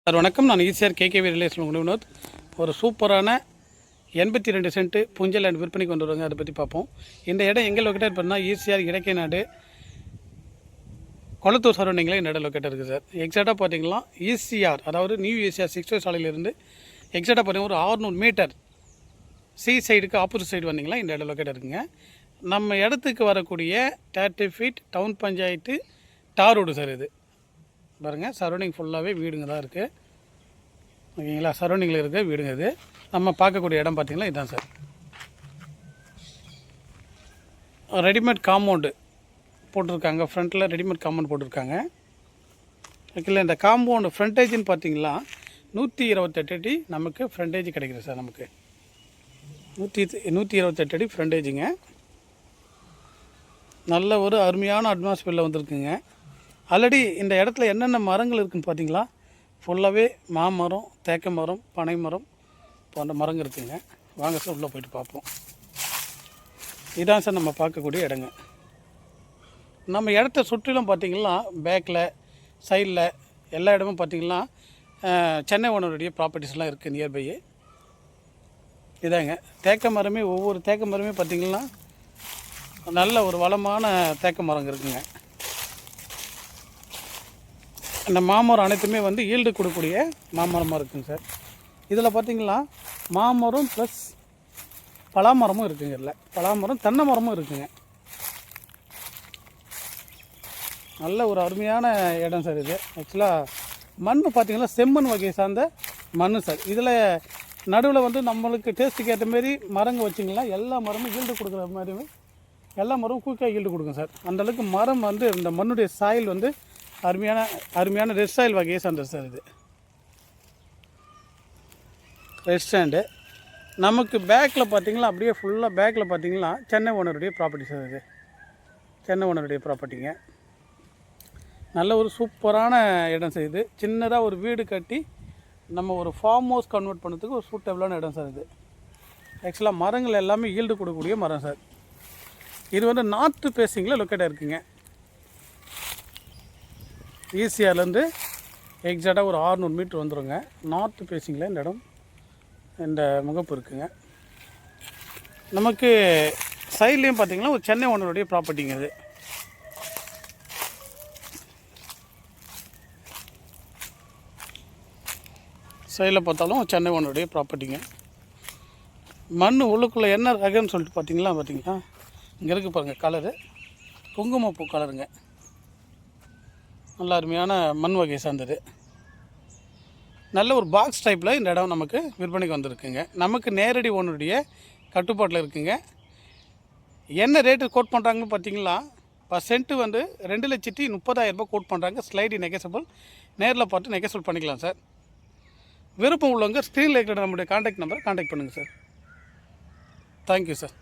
Sir வணக்கம். நான் ECR KKV relation Vinod. ஒரு சூப்பரான 82 சென்ட் புஞ்சல் லேண்ட் விற்பனைக்கு கொண்டு வருவாங்க. அதை பற்றி பார்ப்போம். இந்த இடம் எங்கே லொக்கேட்டட் பண்ணால் ஈசிஆர் இடைக்கை நாடு கொளத்தூர் சரௌண்டிங்கில் இந்த இடம் லொக்கேட்டட் இருக்குது சார். எக்ஸாக்டாக பார்த்தீங்கன்னா ஈசிஆர், அதாவது நியூ ஈசிஆர் 6 சாலையிலிருந்து எக்ஸாக்டாக பார்த்தீங்கன்னா ஒரு 600 மீட்டர் சி சைடுக்கு ஆப்போசிட் சைடு வந்தீங்களா இந்த இடம் லொக்கேட்டட் இருக்குங்க. நம்ம இடத்துக்கு வரக்கூடிய 30 ஃபீட் டவுன் பஞ்சாயத்து தார் ரோடு சார். இது பாருங்கள், சரௌண்டிங் ஃபுல்லாகவே வீடுங்க தான் இருக்குது. ஓகேங்களா, சரௌண்டிங்கில் இருக்க வீடுங்க. இது நம்ம பார்க்கக்கூடிய இடம் பார்த்திங்கன்னா இதுதான் சார். ரெடிமேட் காம்பவுண்டு போட்டிருக்காங்க, ஃப்ரண்ட்டில் ரெடிமேட் காம்பவுண்ட் போட்டிருக்காங்க. ஓகேங்களா, இந்த காம்பவுண்டு ஃப்ரண்டேஜ்னு பார்த்திங்கன்னா 128 அடி நமக்கு ஃப்ரண்டேஜ் கிடைக்குது சார். நமக்கு 128 அடி ஃப்ரண்டேஜுங்க. நல்ல ஒரு அருமையான அட்மாஸ்பியரில் வந்திருக்குங்க. ஆல்ரெடி இந்த இடத்துல என்னென்ன மரங்கள் இருக்குதுன்னு பார்த்தீங்களா, ஃபுல்லாகவே மாமரம், தேக்க மரம், பனை மரம் போன்ற மரங்கள் இருக்குதுங்க. வாங்க சார் உள்ளே போய்ட்டு பார்ப்போம். இதான் சார் நம்ம பார்க்கக்கூடிய இடங்க. நம்ம இடத்த சுற்றிலும் பார்த்திங்கன்னா பேக்கில் சைடில் எல்லா இடமும் பார்த்திங்கன்னா சென்னை ஓனருடைய ப்ராப்பர்ட்டிஸ்லாம் இருக்குது நியர்பை. இதாங்க தேக்க மரமே, ஒவ்வொரு தேக்க மரமே பார்த்திங்கன்னா நல்ல ஒரு வளமான தேக்க மரங்க இருக்குங்க. இந்த மாமரம் அனைத்துமே வந்து ஈல்டு கொடுக்கக்கூடிய மாமரமாக இருக்குங்க சார். இதில் பார்த்திங்கன்னா மாமரம் ப்ளஸ் பலாமரமும் இருக்குங்க. இல்லை, பலாமரம் தென்னை மரமும் இருக்குங்க. நல்ல ஒரு அருமையான இடம் சார் இது. ஆக்சுவலாக மண் பார்த்திங்கன்னா செம்மண் வகையை சார்ந்த மண் சார். இதில் நடுவில் வந்து நம்மளுக்கு டேஸ்ட்டுக்கு ஏற்ற மாரி மரங்க வச்சிங்கன்னா எல்லா மரமும் ஈல்டு கொடுக்குற மாதிரியுமே எல்லா மரமும் குயிக்காக ஈல்டு கொடுக்கும் சார். அந்தளவுக்கு மரம் வந்து இந்த மண்ணுடைய சாயில் வந்து அருமையான ரெட் சாயில் வகையை சார்ந்தது சார். இது ரெட் ஸ்டாண்டு. நமக்கு பேக்கில் பார்த்திங்கன்னா அப்படியே ஃபுல்லாக பேக்கில் பார்த்திங்கன்னா சென்னை ஓனருடைய ப்ராப்பர்ட்டி சார். இது சென்னை ஓனருடைய ப்ராப்பர்ட்டிங்க. நல்ல ஒரு சூப்பரான இடம் சார். இது சின்னதாக ஒரு வீடு கட்டி நம்ம ஒரு ஃபார்ம் ஹவுஸ் கன்வெர்ட் பண்ணுறதுக்கு ஒரு சூட்டபிளான இடம் சார். இது ஆக்சுவலாக மரங்கள் எல்லாமே ஈல்டு கொடுக்கக்கூடிய மரம் சார். இது வந்து நார்த்து பேசிங்கில் லொக்கேட்டாக இருக்குங்க. ஈசிஆர்லேருந்து எக்ஸாக்டாக ஒரு 600 மீட்டர் வந்துடுங்க. நார்த்து பேசிங்கில் இந்த இடம், இந்த முகப்பு இருக்குங்க. நமக்கு சைட்லேயும் பார்த்திங்கன்னா ஒரு சென்னை ஓனருடைய ப்ராப்பர்ட்டிங்க. இது சைடில் பார்த்தாலும் சென்னை ஓனருடைய ப்ராப்பர்ட்டிங்க. மண் உள்ளுக்குள்ளே என்ன ரகம்னு சொல்லிட்டு பார்த்தீங்கன்னா இங்கே இருக்குது பாருங்கள், கலரு குங்குமப்பூ கலருங்க. நல்ல அருமையான மண் வகை சார்ந்தது. நல்ல ஒரு பாக்ஸ் டைப்பில் இந்த இடம் நமக்கு விற்பனைக்கு வந்திருக்குங்க. நமக்கு நேரடி ஓனருடைய கட்டுப்பாட்டில் இருக்குங்க. என்ன ரேட்டு கோட் பண்ணுறாங்கன்னு பார்த்தீங்கன்னா சென்ட்டு வந்து 2,30,000 ரூபாய் கோட் பண்ணுறாங்க. ஸ்லைடி நெகசபிள், நேரில் பார்த்து நெகசபிள் பண்ணிக்கலாம் சார். விருப்பம் உள்ளவங்க ஸ்க்ரீனில் இருக்கிற நம்முடைய கான்டாக்ட் நம்பரை கான்டாக்ட் பண்ணுங்கள் சார். Thank you sir.